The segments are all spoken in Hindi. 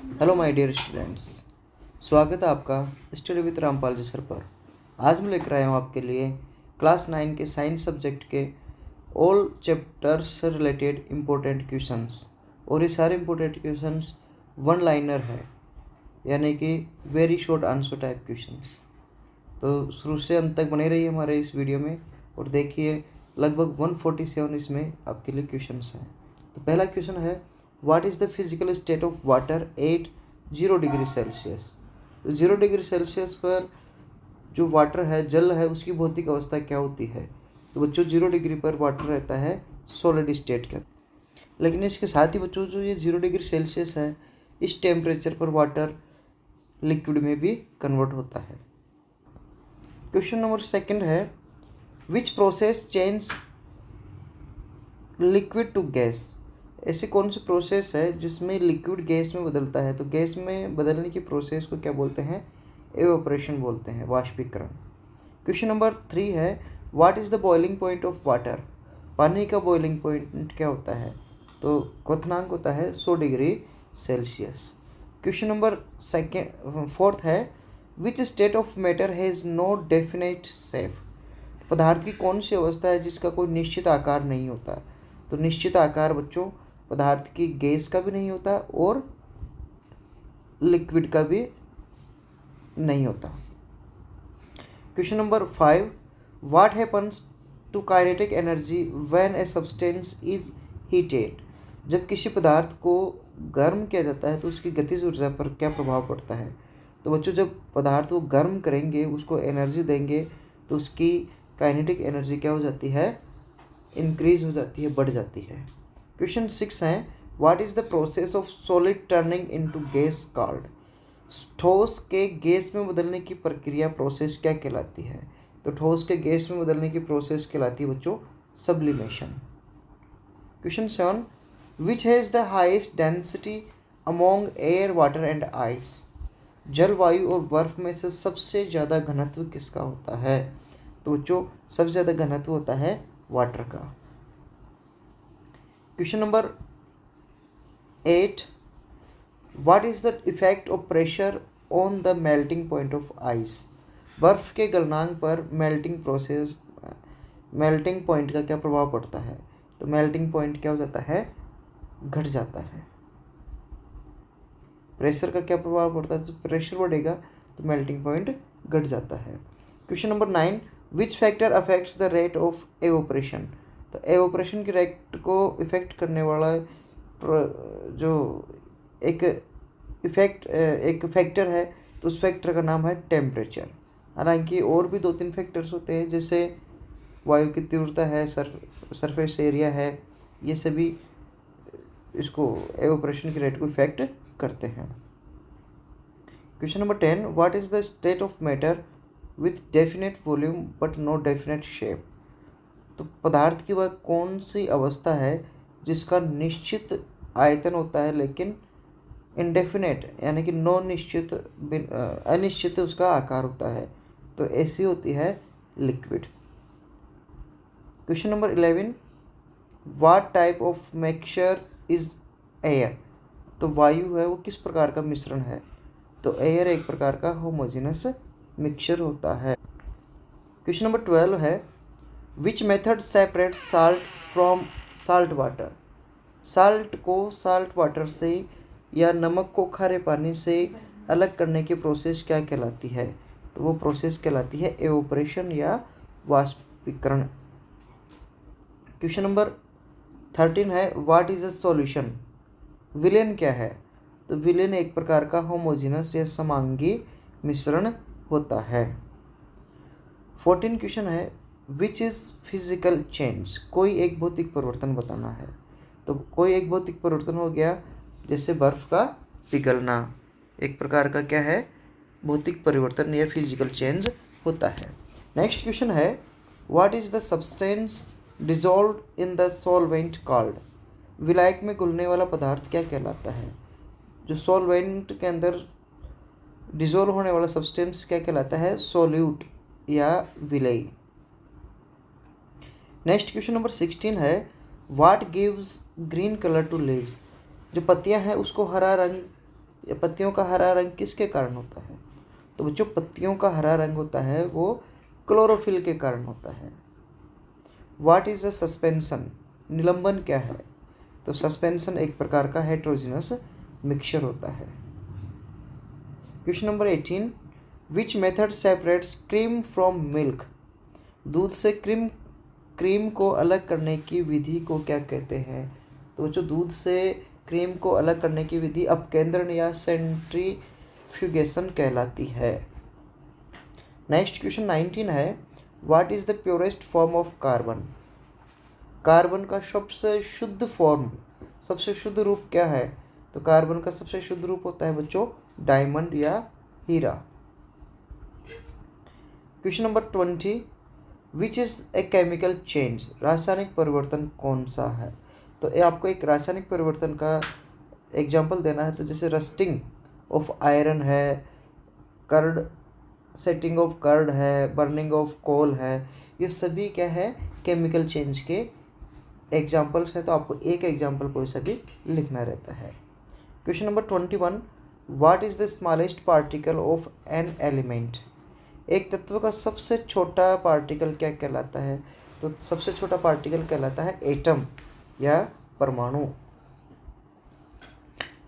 हेलो माय डियर स्टूडेंट्स, स्वागत है आपका study with Rampal ji sir पर। आज मैं लेकर आया हूँ आपके लिए क्लास 9 के साइंस सब्जेक्ट के ऑल चैप्टर्स से रिलेटेड इम्पोर्टेंट क्वेश्चंस। और ये सारे इम्पोर्टेंट क्वेश्चंस वन लाइनर है, यानी कि very short answer type questions. तो शुरू से अंत तक बने रहिए हमारे इस वीडियो में और देखिए लगभग 147 इसमें आपके लिए क्वेश्चंस हैं। तो पहला क्वेश्चन है, what is the physical state of water at 0 degree Celsius. तो 0 डिग्री सेल्सियस पर जो वाटर है, जल है, उसकी भौतिक अवस्था क्या होती है। तो बच्चों 0 डिग्री पर वाटर रहता है सॉलिड स्टेट का। लेकिन इसके साथ ही बच्चों जो ये 0 डिग्री सेल्सियस है, इस टेम्परेचर पर वाटर लिक्विड में भी कन्वर्ट होता है। क्वेश्चन नंबर सेकंड है, which process change liquid to gas. ऐसी कौन सी प्रोसेस है जिसमें लिक्विड गैस में बदलता है। तो गैस में बदलने की प्रोसेस को क्या बोलते हैं, एवापोरेशन बोलते हैं, वाष्पीकरण। क्वेश्चन नंबर 3 है, what is the boiling point of water. पानी का बॉइलिंग पॉइंट क्या होता है। तो क्वथनांक होता है 100 degree Celsius. Question number fourth है, which state of matter has no definite shape. पदार्थ की कौन सी अवस्था है जिसका कोई निश्चित आकार नहीं होता। तो निश्चित आकार बच्चों पदार्थ की गैस का भी नहीं होता और लिक्विड का भी नहीं होता। Question number 5, what happens to kinetic energy when a substance is heated. जब किसी पदार्थ को गर्म किया जाता है तो उसकी गतिज ऊर्जा पर क्या प्रभाव पड़ता है। तो बच्चों जब पदार्थ को गर्म करेंगे, उसको एनर्जी देंगे, तो उसकी काइनेटिक एनर्जी क्या हो जाती है, इंक्रीज हो जाती है, बढ़ जाती है। क्वेश्चन 6 है, what is the process of solid turning into gas called. ठोस के गैस में बदलने की प्रक्रिया प्रोसेस क्या कहलाती है। तो ठोस के गैस में बदलने की प्रोसेस कहलाती है बच्चों sublimation. Question 7, which has the highest density among air water and ice. जल, वायु और बर्फ में से सबसे ज़्यादा घनत्व किसका होता है। तो बच्चों सबसे ज़्यादा घनत्व होता है वाटर का। Question number 8, what is the effect of pressure on the melting point of ice. बर्फ़ के गलनांक पर मेल्टिंग पॉइंट का क्या प्रभाव पड़ता है। तो मेल्टिंग पॉइंट क्या हो जाता है, घट जाता है। प्रेशर का क्या प्रभाव पड़ता है, तो प्रेशर बढ़ेगा तो मेल्टिंग पॉइंट घट जाता है। Question number 9, which factor affects the rate of evaporation. तो एवोपरेशन के रेट को इफेक्ट करने वाला जो एक फैक्टर है, तो उस फैक्टर का नाम है टेम्परेचर। हालांकि और भी 2-3 फैक्टर्स होते हैं, जैसे वायु की तीव्रता है, सरफेस एरिया है, ये सभी इसको एवोपरेशन के रेट को इफेक्ट करते हैं। Question number 10, what is the state of matter with definite volume but no definite shape. तो पदार्थ की वह कौन सी अवस्था है जिसका निश्चित आयतन होता है लेकिन इनडेफिनेट यानी कि नो निश्चित, अनिश्चित उसका आकार होता है। तो ऐसी होती है liquid. Question number 11, what type of mixture is air. तो वायु है वो किस प्रकार का मिश्रण है। तो एयर एक प्रकार का होमोजेनस मिक्सचर होता है। क्वेश्चन नंबर 12 है, which method separate salt from salt water. Salt को साल्ट वाटर से या नमक को खारे पानी से अलग करने की प्रोसेस क्या कहलाती है। तो वो प्रोसेस कहलाती है एवोपरेशन या वाष्पीकरण। क्वेश्चन नंबर 13 है, what is a solution. Villain क्या है। तो विलेन एक प्रकार का होमोजेनस या समांगी मिश्रण होता है। 14 क्वेश्चन है, विच इज़ फिजिकल चेंज। कोई एक भौतिक परिवर्तन बताना है। तो कोई एक भौतिक परिवर्तन हो गया, जैसे बर्फ़ का पिघलना एक प्रकार का क्या है, भौतिक परिवर्तन या फिजिकल चेंज होता है। नेक्स्ट क्वेश्चन है, what is the substance dissolved in the solvent called. विलायक में घुलने वाला पदार्थ क्या कहलाता है। जो सॉल्वेंट के अंदर डिजोल्व होने वाला सब्सटेंस क्या कहलाता है, सोल्यूट या विलय। नेक्स्ट क्वेश्चन नंबर 16 है, what gives green colour to leaves. जो पत्तियां हैं उसको हरा रंग या पत्तियों का हरा रंग किसके कारण होता है? तो बच्चों पत्तियों का हरा रंग होता है वो क्लोरोफिल के कारण होता है। What is a suspension? निलंबन क्या है? तो सस्पेंशन एक प्रकार का हेट्रोजिनस मिक्सचर होता है। Question number 18, which method separates cream from milk? दूध से क्रीम को अलग करने की विधि को क्या कहते हैं? तो बच्चों दूध से क्रीम को अलग करने की विधि अपकेंद्रण या सेंट्रीफ्यूगेशन कहलाती है। नेक्स्ट क्वेश्चन 19 है, what is the purest form of carbon? Carbon का सबसे शुद्ध फॉर्म, सबसे शुद्ध रूप क्या है? तो कार्बन का सबसे शुद्ध रूप होता है बच्चों डायमंड या हीरा। Question number 20, which is a chemical change? रासायनिक परिवर्तन कौन सा है? तो ये आपको एक रासायनिक परिवर्तन का एग्जाम्पल देना है। तो जैसे रस्टिंग ऑफ आयरन है, कर्ड सेटिंग ऑफ कर्ड है, बर्निंग ऑफ कोल है, ये सभी क्या है केमिकल चेंज के एग्जाम्पल्स हैं। तो आपको एक एग्जाम्पल कोई सा भी लिखना रहता है। Question number 21, what is the smallest particle of an element? एक तत्व का सबसे छोटा पार्टिकल क्या कहलाता है? तो सबसे छोटा पार्टिकल कहलाता है एटम या परमाणु।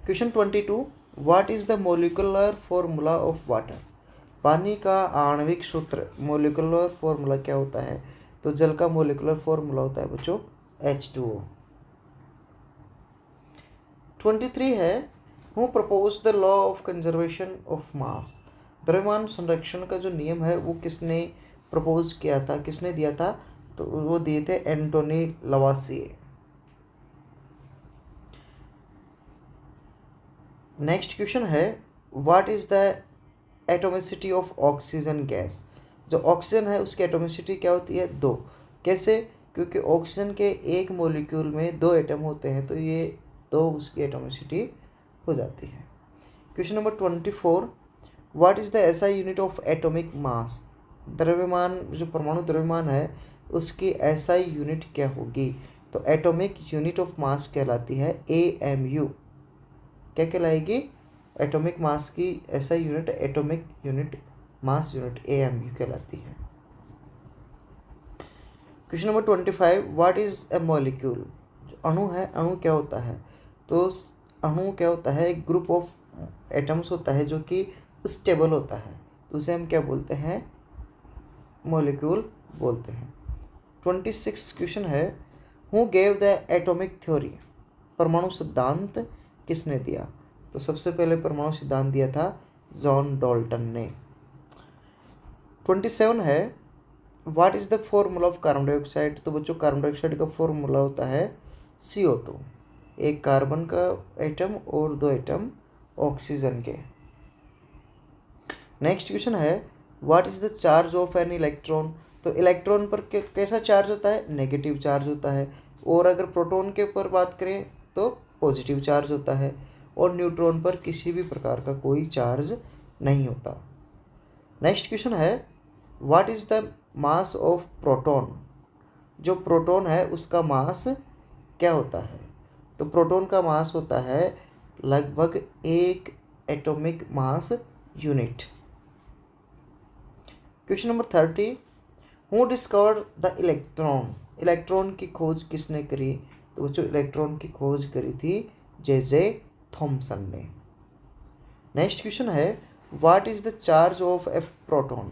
Question 22, what is the molecular formula of water? पानी का आणविक सूत्र, मोलिकुलर फॉर्मूला क्या होता है? तो जल का मोलिकुलर फॉर्मूला होता है बच्चों H2O। 23 है, who propose the law of conservation of mass? द्रव्यमान संरक्षण का जो नियम है वो किसने प्रपोज किया था, किसने दिया था? तो वो दिए थे एंटोनी लवासिए। नेक्स्ट क्वेश्चन है, what is the atomicity of oxygen gas? जो ऑक्सीजन है उसकी एटोमिसिटी क्या होती है? 2। कैसे? क्योंकि ऑक्सीजन के एक मॉलिक्यूल में 2 एटम होते हैं, तो ये 2 उसकी एटोमिसिटी हो जाती है। Question number 24, what is the SI unit of atomic mass? द्रव्यमान, जो परमाणु द्रव्यमान है उसकी एसआई यूनिट क्या होगी? तो एटॉमिक यूनिट ऑफ मास कहलाती है AMU। क्या कहलाएगी? एटॉमिक मास की SI unit, atomic unit mass unit AMU कहलाती है। Question number 25, what is a molecule? अणु है, अणु क्या होता है? तो अणु क्या होता है? एक ग्रुप ऑफ एटम्स होता है जो कि स्टेबल होता है, तो उसे हम क्या बोलते हैं? मॉलिक्यूल बोलते हैं। 26 क्वेश्चन है, who gave the atomic theory? परमाणु सिद्धांत किसने दिया? तो सबसे पहले परमाणु सिद्धांत दिया था जॉन डाल्टन ने। 27 है, what is the formula of carbon dioxide? तो बच्चों कार्बन डाइऑक्साइड का फॉर्मूला होता है CO2, एक कार्बन का एटम और 2 एटम ऑक्सीजन के। नेक्स्ट क्वेश्चन है, what is the charge of an electron? तो इलेक्ट्रॉन पर कैसा चार्ज होता है? नेगेटिव चार्ज होता है। और अगर प्रोटॉन के ऊपर बात करें तो पॉजिटिव चार्ज होता है, और न्यूट्रॉन पर किसी भी प्रकार का कोई चार्ज नहीं होता। नेक्स्ट क्वेश्चन है, what is the mass of proton? जो प्रोटॉन है उसका मास क्या होता है? तो प्रोटॉन का मास होता है लगभग 1 atomic mass unit. Question number 30, who discovered the electron? Electron की खोज किसने करी? तो बच्चों इलेक्ट्रॉन की खोज करी थी J.J. थॉमसन ने। नेक्स्ट क्वेश्चन है, what is the charge of A proton?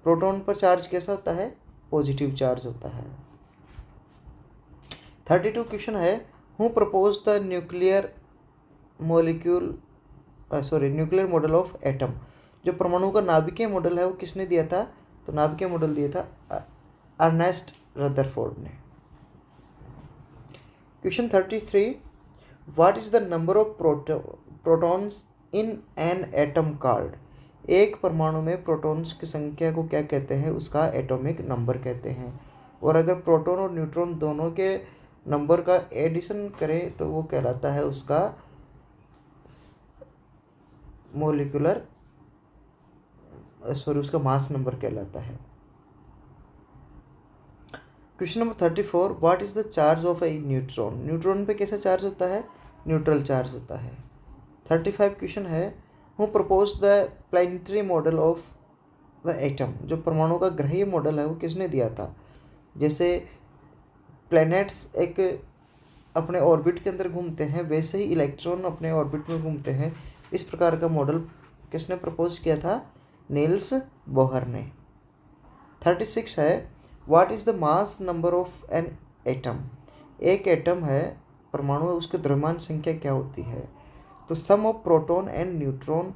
Proton पर चार्ज कैसा होता है? पॉजिटिव चार्ज होता है। 32 क्वेश्चन है, who propose the nuclear model of atom? जो परमाणु का नाभिकीय मॉडल है वो किसने दिया था? तो नाभिकीय मॉडल दिया था अर्नेस्ट रदरफोर्ड ने। Question 33, what is the number of protons in an atom called? एक परमाणु में प्रोटॉन्स की संख्या को क्या कहते हैं? उसका एटॉमिक नंबर कहते हैं। और अगर प्रोटॉन और न्यूट्रॉन दोनों के नंबर का एडिशन करें तो वो कहलाता है उसका उसका मास नंबर कहलाता है। Question number 34, what is the charge of A neutron? Neutron पे कैसा चार्ज होता है? न्यूट्रल चार्ज होता है। 35 क्वेश्चन है, who propose the planetary model of the atom, जो परमाणु का ग्रहीय मॉडल है वो किसने दिया था। जैसे प्लैनेट्स एक अपने ऑर्बिट के अंदर घूमते हैं, वैसे ही इलेक्ट्रॉन अपने ऑर्बिट में घूमते हैं। इस प्रकार का मॉडल किसने प्रपोज किया था, नील्स बोहर ने। 36 है, what is the mass number of an atom, एक एटम है परमाणु है, उसकी द्रव्यमान संख्या क्या होती है। तो सम ऑफ प्रोटॉन एंड न्यूट्रॉन,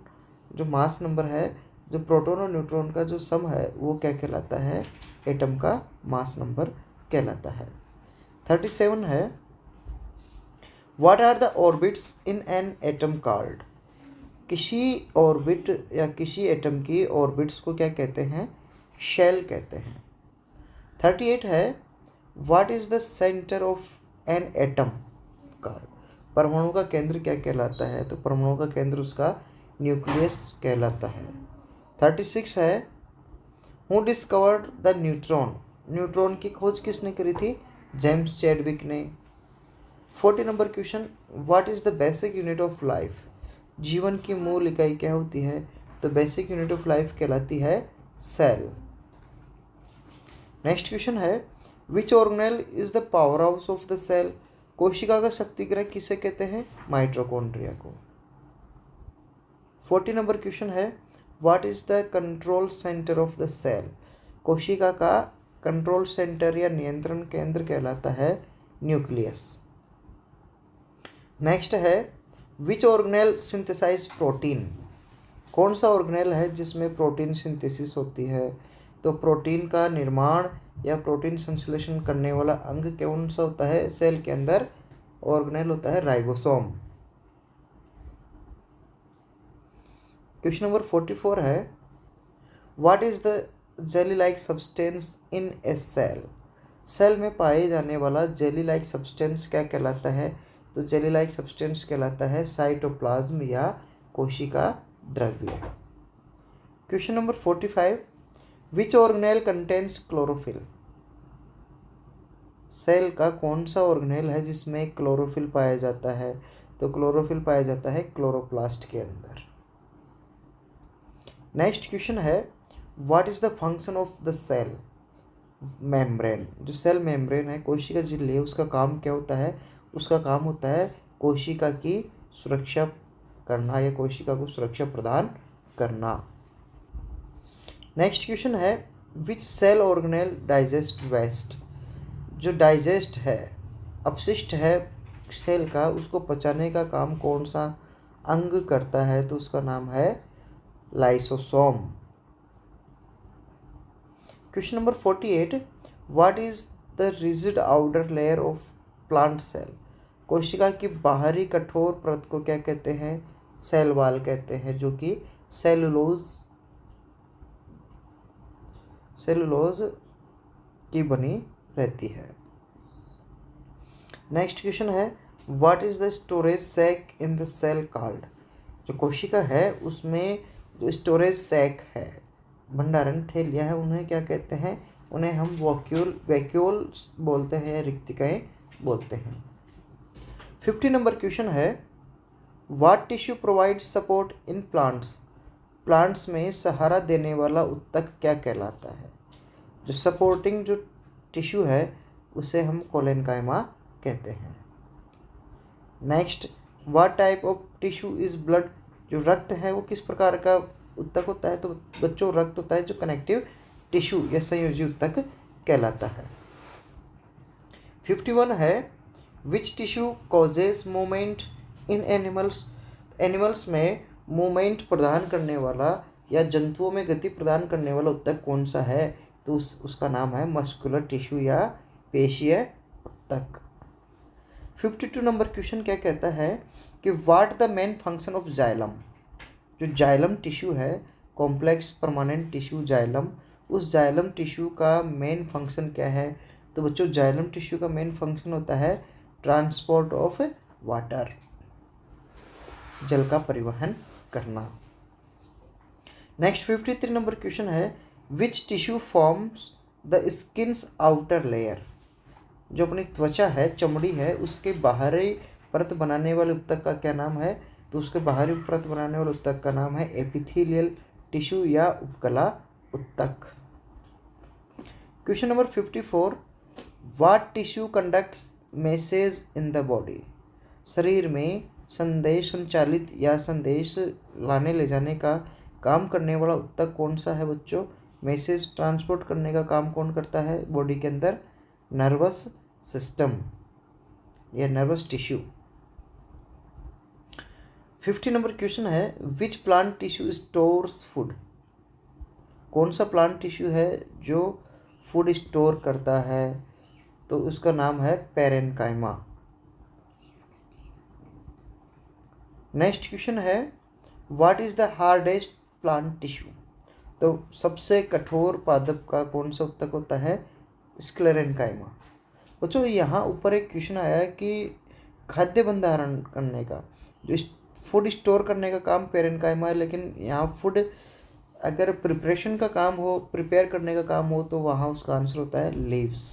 जो मास नंबर है, जो प्रोटॉन और न्यूट्रॉन का जो सम है वो क्या कहलाता है, एटम का मास नंबर कहलाता है। 37 है, what are the orbits in an atom called, किसी ऑर्बिट या किसी एटम की ऑर्बिट्स को क्या कहते हैं, शेल कहते हैं। 38 है, what is the centre of N atom called, परमाणु का केंद्र क्या कहलाता है। तो परमाणु का केंद्र उसका न्यूक्लियस कहलाता है। 36 है, who discovered the neutron, neutron की खोज किसने करी थी, जेम्स चैडविक ने। 40 number question, what is the basic unit of life, जीवन की मूल इकाई क्या होती है। तो बेसिक यूनिट ऑफ लाइफ कहलाती है सेल। नेक्स्ट क्वेश्चन है, which organelle is the power house of the cell, कोशिका का शक्तिगृह किसे कहते हैं, माइटोकॉन्ड्रिया को। 40 नंबर क्वेश्चन है, what is the control centre of the cell, कोशिका का कंट्रोल सेंटर या नियंत्रण केंद्र कहलाता है न्यूक्लियस। नेक्स्ट है, विच ऑर्गेनेल सिंथेसाइज प्रोटीन, कौन सा ऑर्गेनेल है जिसमें प्रोटीन सिंथेसिस होती है। तो प्रोटीन का निर्माण या प्रोटीन संश्लेषण करने वाला अंग कौन सा होता है सेल के अंदर, ऑर्गेनेल होता है राइबोसोम। क्वेश्चन नंबर 44 है, what is the jelly like substance in a cell, cell में पाए जाने वाला जेली लाइक सब्सटेंस क्या कहलाता है। तो जेली लाइक सब्सटेंस कहलाता है साइटोप्लाज्म या कोशिका द्रव्य। Question number 45, which organelle contains chlorophyll, cell का कौन सा ऑर्गेनेल है जिसमें क्लोरोफिल पाया जाता है। तो क्लोरोफिल पाया जाता है क्लोरोप्लास्ट के अंदर। नेक्स्ट क्वेश्चन है, what is the function of the cell membrane, जो सेल मेम्ब्रेन है कोशिका झिल्ली है उसका काम क्या होता है, उसका काम होता है कोशिका की सुरक्षा करना या कोशिका को सुरक्षा प्रदान करना। नेक्स्ट क्वेश्चन है, विच सेल ऑर्गेनेल डाइजेस्ट वेस्ट, जो डाइजेस्ट है अपशिष्ट है सेल का उसको पचाने का काम कौन सा अंग करता है। तो उसका नाम है lysosome. Question number 48, what is the rigid outer layer of plant cell, कोशिका की बाहरी कठोर परत को क्या कहते हैं, सेल वाल कहते हैं, जो कि सेलुलोज की बनी रहती है। नेक्स्ट क्वेश्चन है, what is the storage sac in the cell called, जो कोशिका है उसमें जो स्टोरेज सैक है भंडारण थैलियाँ हैं उन्हें क्या कहते हैं, उन्हें हम वैक्यूल बोलते हैं, रिक्तिकाएँ बोलते हैं। 50 नंबर क्वेश्चन है, what tissue provides support in plants, plants में सहारा देने वाला उत्तक क्या कहलाता है। जो सपोर्टिंग जो टिश्यू है उसे हम कोलेनकाइमा कहते हैं। Next, what type of tissue is blood, जो रक्त है वो किस प्रकार का उत्तक होता है। तो बच्चों रक्त होता है जो कनेक्टिव टिश्यू या संयोजी उत्तक कहलाता है। 51 है, which tissue causes movement in animals, animals में मूवमेंट प्रदान करने वाला या जंतुओं में गति प्रदान करने वाला उत्तक कौन सा है। तो उसका नाम है मस्कुलर टिश्यू या पेशीय उत्तक। 52 नंबर क्वेश्चन क्या कहता है कि what the main function of xylem, जो जाइलम टिश्यू है कॉम्प्लेक्स परमानेंट टिश्यू जाइलम, उस जाइलम टिश्यू का मेन फंक्शन क्या है। तो बच्चों जाइलम टिश्यू का मेन फंक्शन होता है ट्रांसपोर्ट ऑफ वाटर, जल का परिवहन करना। नेक्स्ट 53 नंबर क्वेश्चन है, which tissue forms the skin's outer layer, जो अपनी त्वचा है चमड़ी है उसके बाहरी परत बनाने वाले उत्तक का क्या नाम है, तो उसके बाहरी परत बनाने वाले ऊतक का नाम है एपिथेलियल टिश्यू या उपकला ऊतक। Question number 54, what tissue conducts message in the body? शरीर में संदेश संचालित या संदेश लाने ले जाने का काम करने वाला ऊतक कौन सा है बच्चों? मैसेज ट्रांसपोर्ट करने का काम कौन करता है बॉडी के अंदर? नर्वस सिस्टम या नर्वस टिश्यू। 50 नंबर क्वेश्चन है, which plant tissue stores food? कौन सा प्लांट टिश्यू है जो फूड स्टोर करता है? तो उसका नाम है पेरेन्काइमा। नेक्स्ट क्वेश्चन है, what is the hardest plant tissue? तो सबसे कठोर पादप का कौन सा ऊतक होता है? स्क्लेरेन्काइमा। बच्चों यहाँ ऊपर एक क्वेश्चन आया है कि खाद्य भंडारण करने का, जो फूड स्टोर करने का काम पेरेन्काइमा है, लेकिन यहाँ फूड अगर प्रिपरेशन का काम हो, प्रिपेयर करने का काम हो, तो वहाँ उसका आंसर होता है लीव्स।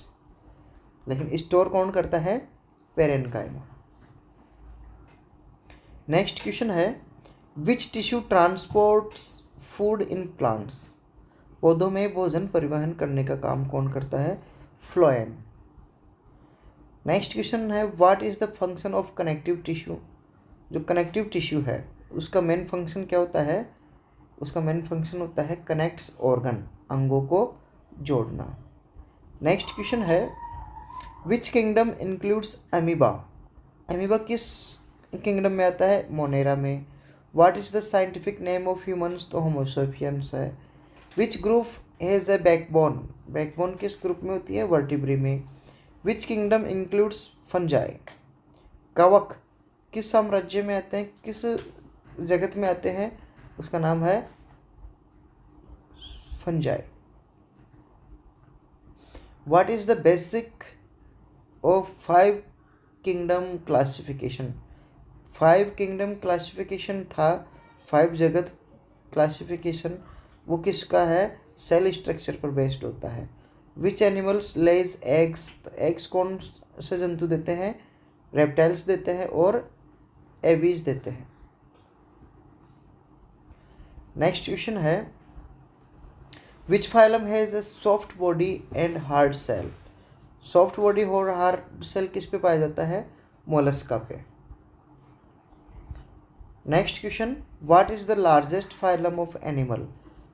लेकिन स्टोर कौन करता है? पेरेन्काइमा। नेक्स्ट क्वेश्चन है, which tissue transports food in plants? पौधों में भोजन परिवहन करने का काम कौन करता है? फ्लोएम। नेक्स्ट क्वेश्चन है, what is the function of connective tissue? जो कनेक्टिव टिश्यू है उसका मेन फंक्शन क्या होता है? उसका मेन फंक्शन होता है कनेक्ट्स ऑर्गन, अंगों को जोड़ना। नेक्स्ट क्वेश्चन है, विच किंगडम इंक्लूड्स अमीबा? अमीबा किस किंगडम में आता है? मोनेरा में। What is the scientific name of humans? तो होमो सेपियंस है। Which group has a backbone? Backbone किस ग्रुप में होती है? वर्टिब्री में। विच किंगडम इंक्लूड्स फंजाई? कवक किस साम्राज्य में आते हैं, किस जगत में आते हैं? उसका नाम है fungi. What is the basic of 5 kingdom classification? 5 kingdom classification था, 5 जगत क्लासिफिकेशन, वो किसका है? सेल स्ट्रक्चर पर बेस्ड होता है। Which animals Lay's eggs? Eggs कौन से जंतु देते हैं? रेप्टाइल्स देते हैं और एवीज देते हैं। नेक्स्ट क्वेश्चन है, which phylum has a soft body and hard shell? Soft body और हार्ड सेल किस पे पाया जाता है? मोलस्का पे। Next question, what is the largest phylum of animal?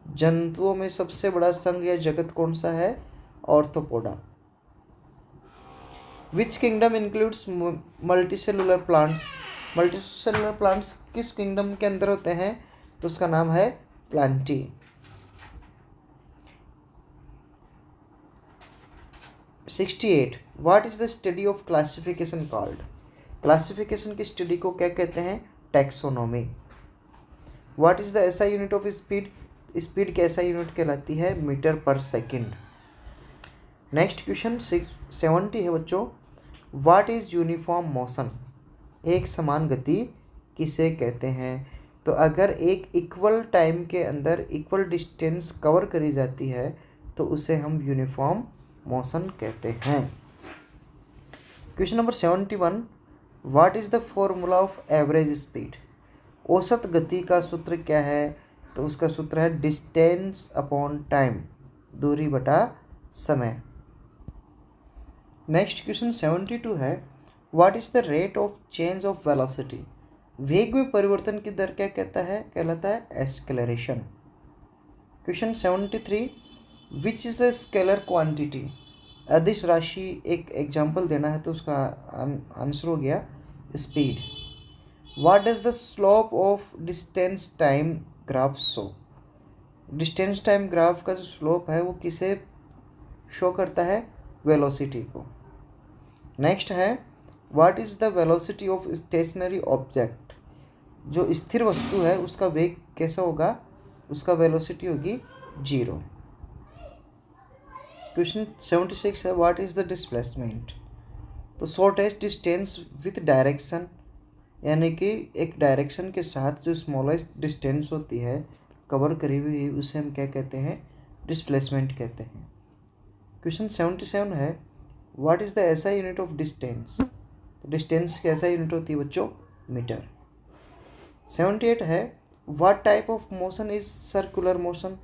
जंतुओं में सबसे बड़ा संघ या जगत कौन सा है? Arthropoda. Which kingdom includes multicellular plants? Multicellular plants किस किंगडम के अंदर होते हैं? तो उसका नाम है Plantae. Sixty eight, what is the study of classification called? Classification की स्टडी को क्या कहते हैं? Taxonomy. What is the SI unit of speed? Speed की एसआई यूनिट कहलाती है मीटर पर सेकंड। नेक्स्ट क्वेश्चन 70 है बच्चों, व्हाट इज यूनिफॉर्म मोशन? एक समान गति किसे कहते हैं? तो अगर एक इक्वल टाइम के अंदर इक्वल डिस्टेंस कवर करी जाती है तो उसे हम यूनिफॉर्म मोशन कहते हैं। Question number 71, what is the formula of average speed? औसत गति का सूत्र क्या है? तो उसका सूत्र है डिस्टेंस अपॉन टाइम, दूरी बटा समय। नेक्स्ट क्वेश्चन 72 है, what is the rate of change of velocity? वेग में परिवर्तन की दर क्या कहता है? कहलाता है acceleration. Question 73, which is a scalar quantity? अदिश राशि एक एग्जाम्पल देना है तो उसका आंसर हो गया speed. What does the slope of distance time graph show? Distance time graph का जो स्लोप है वो किसे शो करता है? वेलोसिटी को। नेक्स्ट है, what is the velocity of stationary object? जो स्थिर वस्तु है उसका वेग कैसा होगा? उसका वेलोसिटी होगी 0। क्वेश्चन 76 है, व्हाट इज द डिस्प्लेसमेंट? तो शॉर्टेस्ट डिस्टेंस विथ डायरेक्शन, यानी कि एक डायरेक्शन के साथ जो स्मॉलेस्ट डिस्टेंस होती है कवर करी हुई, उसे हम क्या कहते हैं? डिस्प्लेसमेंट कहते हैं। क्वेश्चन 77 है, what is the SI unit of distance? Distance की एसआई यूनिट होती है बच्चों मीटर। 78 है what type of motion is circular motion.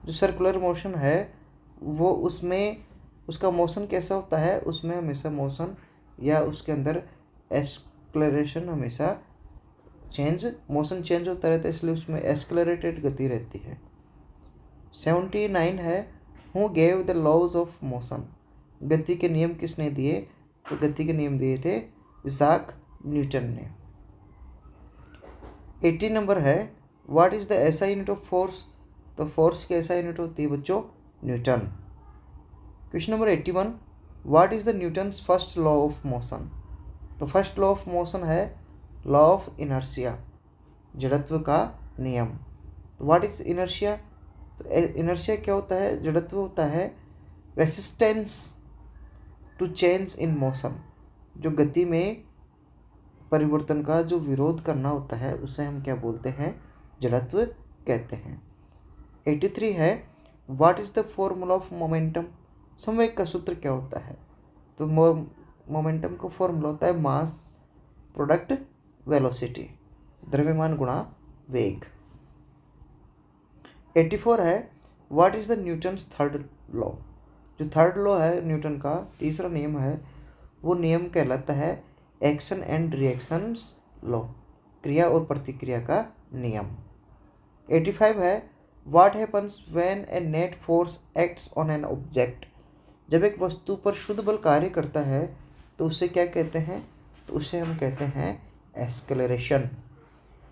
जो सर्कुलर मोशन है वो उसमें उसका मोशन कैसा होता है, उसमें हमेशा मोशन या उसके अंदर एक्सक्लरेशन हमेशा मोशन चेंज होता रहता है, इसलिए उसमें एक्सक्लरेटेड गति रहती है। 79 है who gave the laws of motion. गति के नियम किसने दिए, तो गति के नियम दिए थे इसाक न्यूटन ने। 80 नंबर है what is the SI unit of force. तो फोर्स की एसआई यूनिट होती है बच्चों Newton. Question number 81 what is the Newton's first law of motion. तो फर्स्ट लॉ ऑफ मोशन है लॉ ऑफ इनर्शिया, जड़त्व का नियम। तो व्हाट इज इनर्शिया, तो इनर्शिया क्या होता है, जड़त्व होता है resistance to change in motion. जो गति में परिवर्तन का जो विरोध करना होता है उसे हम क्या बोलते हैं, जड़त्व कहते हैं। 83 है what is the formula of momentum. संवेग का सूत्र क्या होता है, तो मोमेंटम का फॉर्मूला होता है मास प्रोडक्ट वेलोसिटी, द्रव्यमान गुणा वेग। 84 है what is the Newton's third law. जो थर्ड लॉ है न्यूटन का तीसरा नियम है वो नियम कहलाता है एक्शन एंड रिएक्शंस लॉ, क्रिया और प्रतिक्रिया का नियम। 85 है what happens when A net force acts on an object. जब एक वस्तु पर शुद्ध बल कार्य करता है तो उसे क्या कहते हैं, तो उसे हम कहते हैं एक्सेलरेशन।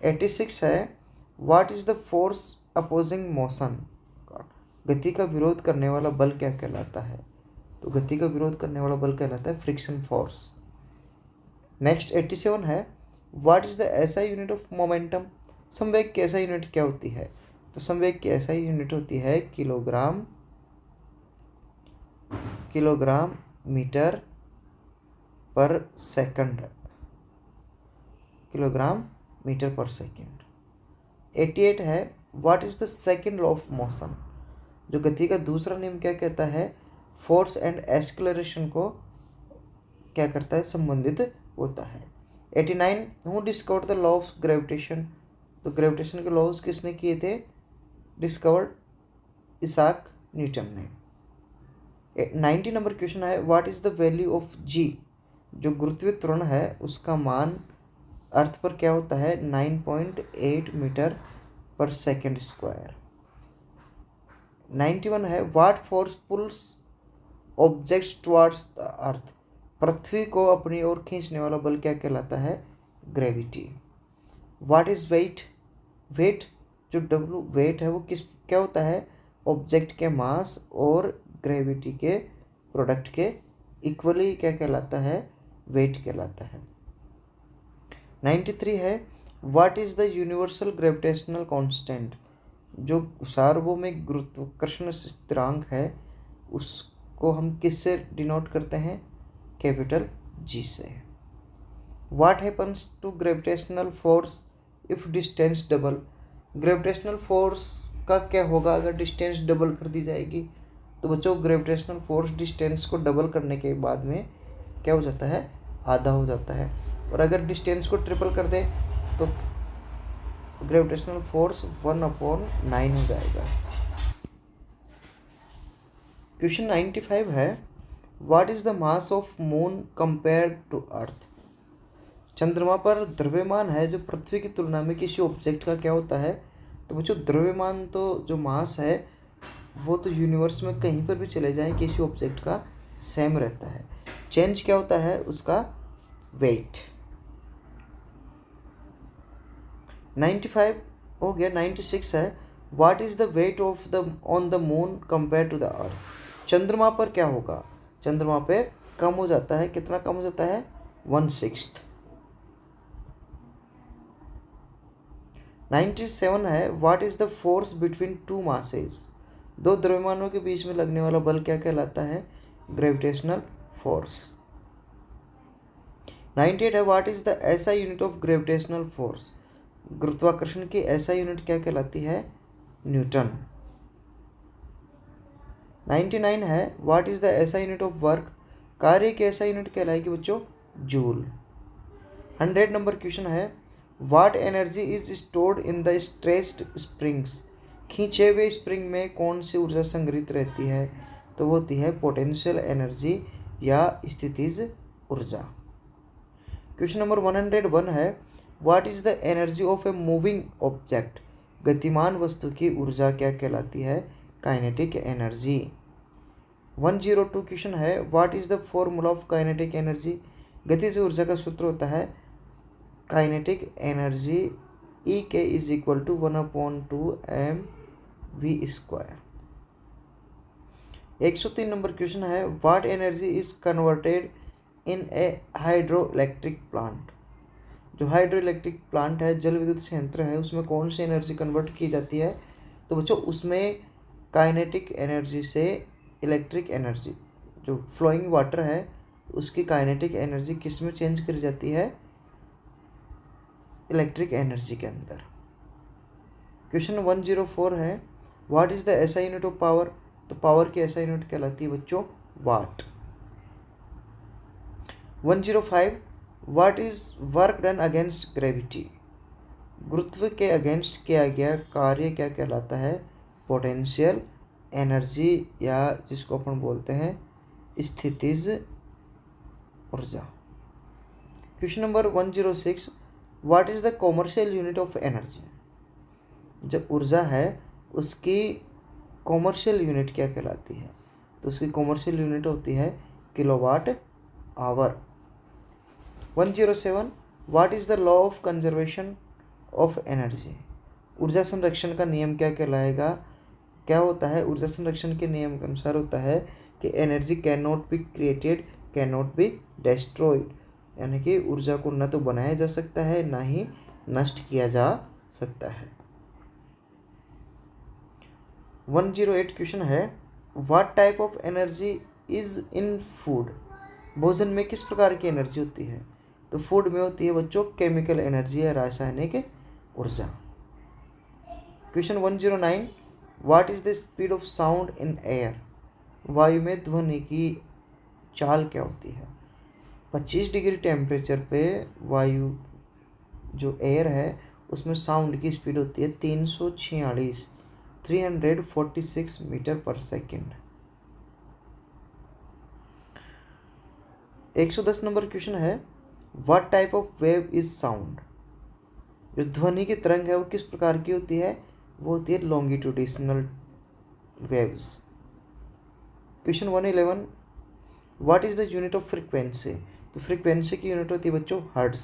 86 है what is the force opposing motion. गति का विरोध करने वाला बल क्या कहलाता है, तो गति का विरोध करने वाला बल कहलाता है फ्रिक्शन फोर्स। नेक्स्ट 87 है what is the SI unit of momentum. संवेग की एसआई यूनिट क्या होती है, तो संवेग की एसआई यूनिट होती है किलोग्राम मीटर पर सेकंड, किलोग्राम मीटर पर सेकंड। 88 है what is the second law of motion. जो गति का दूसरा नियम क्या कहता है, फोर्स एंड एक्सेलरेशन को क्या करता है, संबंधित होता है। 89 who discovered the law of gravitation. तो ग्रेविटेशन के लॉज किसने किए थे, डिस्कवर्ड इसाक न्यूटन ने। 90 नंबर क्वेश्चन है what is the value of G. जो गुरुत्वीय त्वरण है उसका मान अर्थ पर क्या होता है, 9.8 मीटर पर सेकंड स्क्वायर। 91 है what force pulls objects towards the earth. पृथ्वी को अपनी ओर खींचने वाला बल क्या कहलाता है, gravity. What is weight. Weight जो डब्ल्यू वेट है वो क्या होता है, ऑब्जेक्ट के मास और ग्रेविटी के प्रोडक्ट के इक्वली क्या कहलाता है, वेट कहलाता है। 93 है what is the universal gravitational constant. जो सार्वभौमिक गुरुत्वाकर्षण स्थिरांक है उसको हम किससे डिनोट करते हैं, कैपिटल जी से। What happens to gravitational force if distance double. Gravitational force का क्या होगा अगर डिस्टेंस डबल कर दी जाएगी, तो बच्चों ग्रेविटेशनल फोर्स डिस्टेंस को डबल करने के बाद में क्या हो जाता है, आधा हो जाता है। और अगर डिस्टेंस को ट्रिपल कर दे तो ग्रेविटेशनल फोर्स 1/9 हो जाएगा। क्वेश्चन 95 है what is the mass of moon compare to earth. चंद्रमा पर द्रव्यमान है जो पृथ्वी की तुलना में किसी ऑब्जेक्ट का क्या होता है, तो बच्चों द्रव्यमान तो जो मास है वो तो यूनिवर्स में कहीं पर भी चले जाएं किसी ऑब्जेक्ट का सेम रहता है, चेंज क्या होता है उसका वेट। 95 हो गया। 96 है what is the weight of the on the moon compare to the earth. चंद्रमा पर क्या होगा, चंद्रमा पे कम हो जाता है, कितना कम हो जाता है, 1/6। 97 है what is the force between two masses. दो द्रव्यमानों के बीच में लगने वाला बल क्या कहलाता है, ग्रेविटेशनल फोर्स। 98 है what is the SI unit of gravitational force. गुरुत्वाकर्षण की एसआई यूनिट क्या कहलाती है, न्यूटन। 99 है what is the SI unit of work. कार्य की एसआई यूनिट कहलाएगी बच्चों जूल। 100 नंबर क्वेश्चन है what energy is stored in the stressed springs, खींचे हुए स्प्रिंग में कौन सी ऊर्जा संग्रहित रहती है? तो वो होती है पोटेंशियल एनर्जी या स्थितिज ऊर्जा। क्वेश्चन नंबर 101 है, what is the energy of a moving object, गतिमान वस्तु की ऊर्जा क्या कहलाती है? Kinetic energy. 102 क्वेश्चन है, what is the formula of kinetic energy, गतिज ऊर्जा का सूत्र होता है kinetic energy E K is equal to 1/2 mv²। 103 number question है, what energy is converted in a hydroelectric plant, जो हाइड्रो इलेक्ट्रिक प्लांट है, जल विद्युत संयंत्र है, उसमें कौन सी एनर्जी कन्वर्ट की जाती है? तो बच्चों उसमें काइनेटिक एनर्जी से इलेक्ट्रिक एनर्जी, जो फ्लोइंग वाटर है उसकी काइनेटिक एनर्जी किस में चेंज करी जाती है? इलेक्ट्रिक एनर्जी के अंदर। क्वेश्चन 104 है, what is the SI unit of power, तो पावर की एसआई यूनिट कहलाती है बच्चों वाट। 105, what is work done against gravity, गुरुत्व के अगेंस्ट किया गया कार्य क्या कहलाता है? पोटेंशियल एनर्जी या जिसको अपन बोलते हैं स्थितिज ऊर्जा। Question number 106, what is the commercial unit of energy, जब ऊर्जा है उसकी कॉमर्शियल यूनिट क्या कहलाती है? तो उसकी कॉमर्शियल यूनिट होती है kilowatt hour. 107, what is the law of conservation of energy, ऊर्जा संरक्षण का नियम क्या कहलाएगा? क्या होता है? ऊर्जा संरक्षण के नियम के अनुसार होता है कि energy can not be created, can not be destroyed, यानी कि ऊर्जा को न तो बनाया जा सकता है ना ही नष्ट किया जा सकता है। 108 क्वेश्चन है, what type of energy is in food, भोजन में किस प्रकार की एनर्जी होती है? तो फूड में होती है बच्चों केमिकल एनर्जी या रासायनिक ऊर्जा। Question 109, what is the speed of sound in air, वायु में ध्वनि की चाल क्या होती है? 25 डिग्री टेम्परेचर पे वायु जो एयर है उसमें साउंड की स्पीड होती है 346 मीटर पर सेकेंड। 110 नंबर क्वेश्चन है, what type of wave is sound, जो ध्वनि की तरंग है वो किस प्रकार की होती है? वो होती है longitudinal waves. Question 111, what is the unit of frequency, तो फ्रीक्वेंसी की यूनिट होती है बच्चों हर्ट्ज।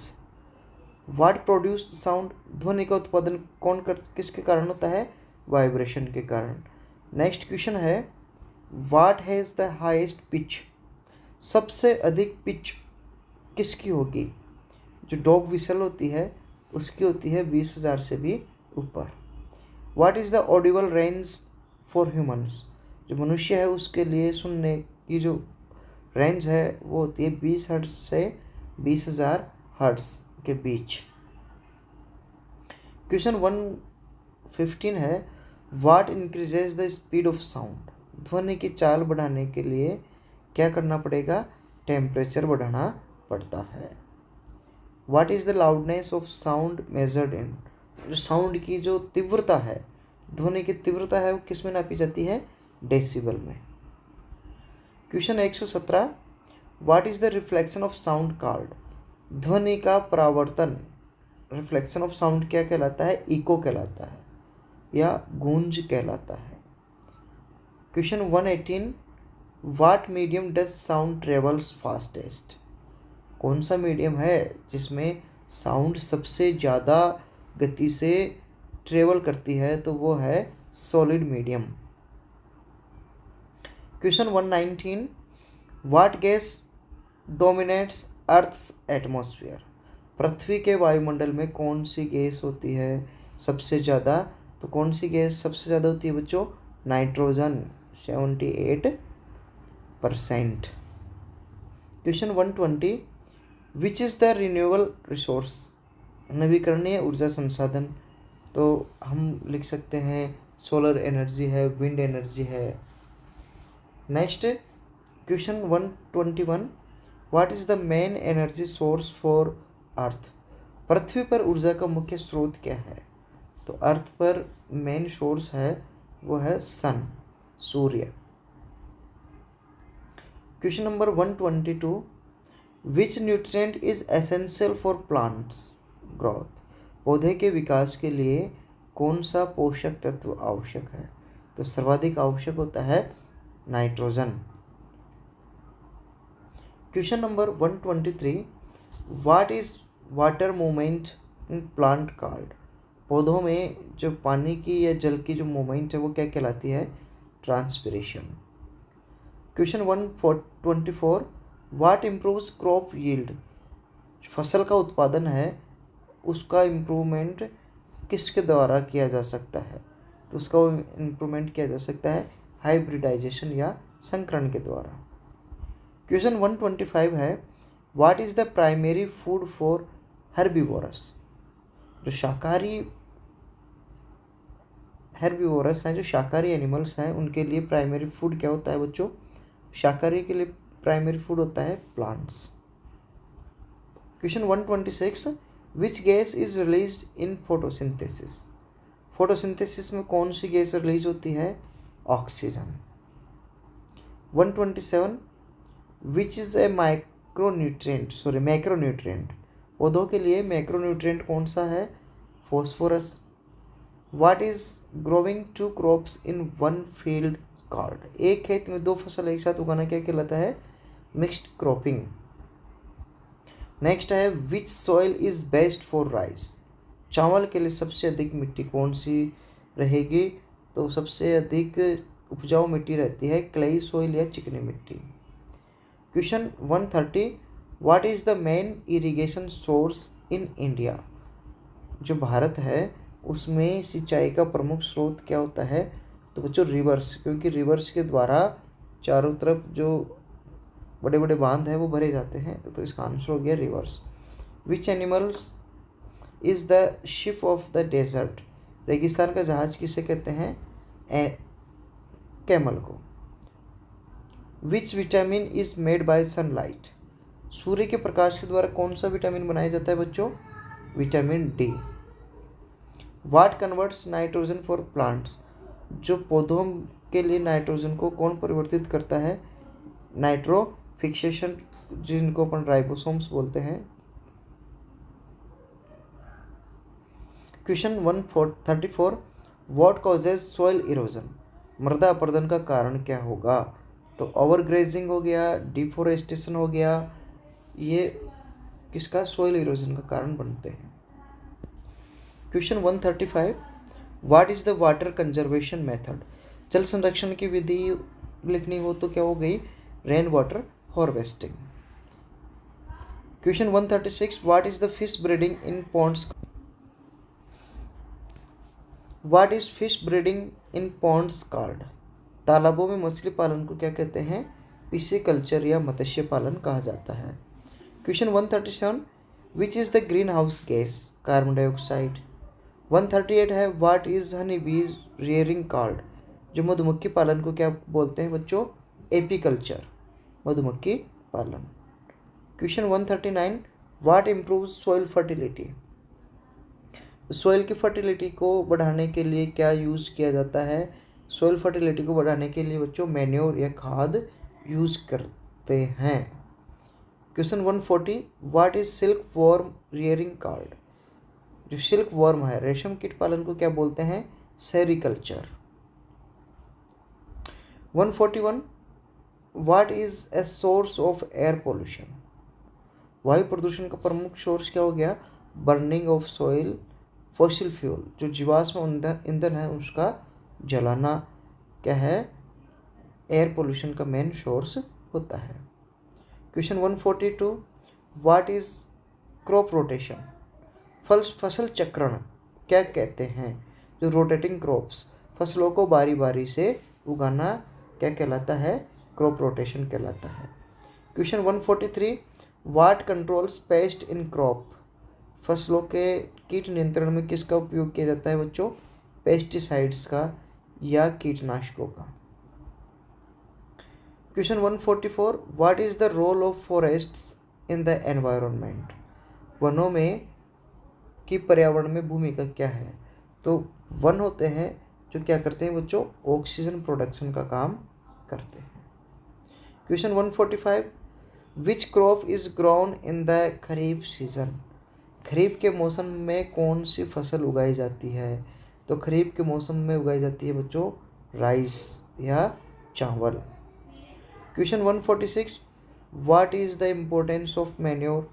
व्हाट प्रोड्यूस्ड साउंड, ध्वनि का उत्पादन किसके कारण होता है? वाइब्रेशन के कारण। नेक्स्ट क्वेश्चन है, what has the highest pitch, सबसे अधिक पिच किसकी होगी? जो डॉग विसल होती है उसकी होती है 20,000 से भी ऊपर। What is the Audible range for humans, जो मनुष्य है उसके लिए सुनने की जो रेंज है वो होती है 20 हर्ट्ज से 20,000 हर्ट्ज के बीच। क्वेश्चन 115 है, what increases the speed of sound, ध्वनि की चाल बढ़ाने के लिए क्या करना पड़ेगा? टेम्परेचर बढ़ाना पड़ता है। What is the loudness of sound measured in, जो साउंड की जो तीव्रता है, ध्वनि की तीव्रता है वो किस में नापी जाती है? डेसिबल में। Question 117, what is the reflection of sound called, ध्वनि का परावर्तन, रिफ्लेक्शन ऑफ साउंड क्या कहलाता है? इको कहलाता है या गूंज कहलाता है। Question 118, what medium does sound travels fastest, कौन सा मीडियम है जिसमें साउंड सबसे ज़्यादा गति से ट्रेवल करती है? तो वो है solid medium. Question 119, what gas dominates earth's atmosphere, पृथ्वी के वायुमंडल में कौन सी गैस होती है सबसे ज़्यादा? तो कौन सी गैस सबसे ज़्यादा होती है बच्चों? Nitrogen 78%। Question 120, which is the renewable resource, नवीकरणीय ऊर्जा संसाधन, तो हम लिख सकते हैं सोलर एनर्जी है, विंड एनर्जी है। Next question 121, what is the main energy source for earth, पृथ्वी पर ऊर्जा का मुख्य स्रोत क्या है? तो अर्थ पर मेन सोर्स है वो है सन, सूर्य। Question number 122, which nutrient is essential for plants growth? पौधे के विकास के लिए कौन सा पोषक तत्व आवश्यक है? तो सर्वाधिक आवश्यक होता है nitrogen. Question number 123, what is water movement in plant called? पौधों में जो पानी की या जल की जो मूवमेंट है वो क्या कहलाती है? Transpiration. Question 124, what improves crop yield? फसल का उत्पादन है उसका इम्प्रूवमेंट किसके द्वारा किया जा सकता है? तो उसका इम्प्रूवमेंट किया जा सकता है हाइब्रिडाइजेशन या संकरण के द्वारा। क्वेश्चन 125 है, what is the primary food for herbivorous? जो शाकाहारी हर्बीवोरस हैं, जो शाकाहारी एनिमल्स हैं, उनके लिए प्राइमरी फूड क्या होता है बच्चों? शाकाहारी के लिए प्राइमरी फूड होता है plants. Question 126, which gas is released in photosynthesis? Photosynthesis में कौन सी गैस रिलीज होती है? Oxygen. 127, which is a macronutrient? पौधों के लिए मैक्रोन्यूट्रिएंट कौन सा है? Phosphorus. What is growing to crops in one field called? एक खेत में दो फसल एक साथ उगाना क्या कहलाता है? Mixed cropping. नेक्स्ट है, विच soil is best for rice? चावल के लिए सबसे अधिक मिट्टी कौन सी रहेगी? तो सबसे अधिक उपजाऊ मिट्टी रहती है क्लेई सॉइल या चिकनी मिट्टी। Question 130, what is the main irrigation source in India? जो भारत है उसमें सिंचाई का प्रमुख स्रोत क्या होता है? तो बच्चों रिवर्स, क्योंकि रिवर्स के द्वारा चारों तरफ जो बड़े बड़े बांध हैं वो भरे जाते हैं, तो इसका आंसर हो गया reverse. Which animals is the ship of the desert? रेगिस्तान का जहाज किसे कहते हैं? कैमल को। Which vitamin is made by sunlight? सूर्य के प्रकाश के द्वारा कौन सा विटामिन बनाया जाता है बच्चों? Vitamin D. What converts nitrogen for plants? जो पौधों के लिए नाइट्रोजन को कौन परिवर्तित करता है? नाइट्रो फिक्सेशन, जिनको अपन राइबोसोम्स बोलते हैं। Question 134, what causes soil erosion? मृदा अपरदन का कारण क्या होगा? तो ओवरग्रेजिंग हो गया, डिफोरेस्टेशन हो गया, ये किसका? सॉइल इरोजन का कारण बनते हैं। Question 135, what is the water conservation method? जल संरक्षण की विधि लिखनी हो तो क्या हो गई? Rain water harvesting. Question 136, what is the fish breeding in ponds? What is fish breeding in ponds called? तालाबों में मछली पालन को क्या कहते हैं? पिसीकल्चर या मत्स्य पालन कहा जाता है। Question 137, which is the green house gas? Carbon dioxide. 138 है, what is honey bee rearing called? जो मधुमक्खी पालन को क्या बोलते हैं बच्चों? एपीकल्चर, मधुमक्खी पालन। Question 139, what improves soil fertility? Soil की फर्टिलिटी को बढ़ाने के लिए क्या यूज़ किया जाता है? सॉइल फर्टिलिटी को बढ़ाने के लिए बच्चों मैन्योर या खाद यूज़ करते हैं। Question 140, what is silk worm rearing called? जो सिल्क वॉर्म है, रेशम कीट पालन को क्या बोलते हैं? Sericulture. 141, what is a source of air pollution? वायु प्रदूषण का प्रमुख सोर्स क्या हो गया? Burning of soil, fossil fuel, जो जीवाश्म ईंधन है उसका जलाना क्या है? एयर पोल्यूशन का मेन सोर्स होता है। Question 142, what is crop rotation? फसल चक्रण क्या कहते हैं? जो रोटेटिंग क्रॉप्स, फसलों को बारी बारी से उगाना क्या कहलाता है? क्रॉप रोटेशन कहलाता है। Question 143, what controls paste in crop? फसलों के कीट नियंत्रण में किसका उपयोग किया जाता है बच्चों? पेस्टिसाइड्स का या कीटनाशकों का। Question 144, what is the role of forests in the environment? वनों में की पर्यावरण में भूमिका क्या है? तो वन होते हैं जो क्या करते हैं बच्चों, ऑक्सीजन प्रोडक्शन का काम करते हैं। Question 145, which crop is grown in the kharif season? Kharif के मौसम में कौन सी फसल उगाई जाती है? तो खरीफ के मौसम में उगाई जाती है बच्चों राइस या चावल। Question 146, what is the importance of manure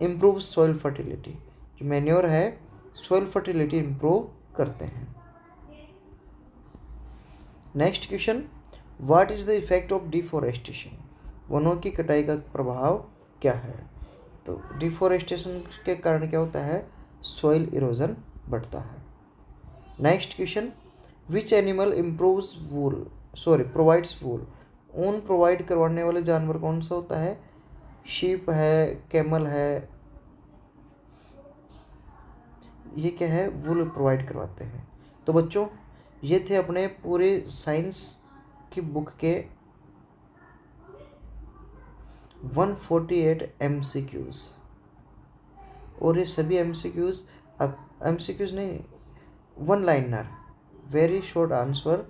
improve soil fertility? जो मैन्योर है सॉइल फर्टिलिटी इम्प्रूव करते हैं। Next question, what is the effect of deforestation? वनों की कटाई का प्रभाव क्या है? तो डिफोरेस्टेशन के कारण क्या होता है, सॉइल इरोजन बढ़ता है। Next question, which animal improves wool provides wool? ऊन प्रोवाइड करवाने वाले जानवर कौन सा होता है? शीप है, कैमल है, ये क्या है, वूल प्रोवाइड करवाते हैं। तो बच्चों ये थे अपने पूरे साइंस की बुक के 148 MCQs। और ये सभी MCQs, अब MCQs नहीं, one liner very short answer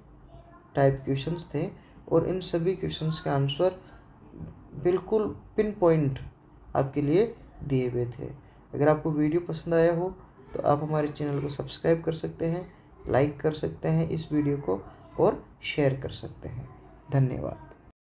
type questions थे। और इन सभी क्वेश्चंस के आंसर बिल्कुल पिन पॉइंट आपके लिए दिए हुए थे। अगर आपको वीडियो पसंद आया हो तो आप हमारे चैनल को सब्सक्राइब कर सकते हैं, लाइक कर सकते हैं इस वीडियो को और शेयर कर सकते हैं। धन्यवाद।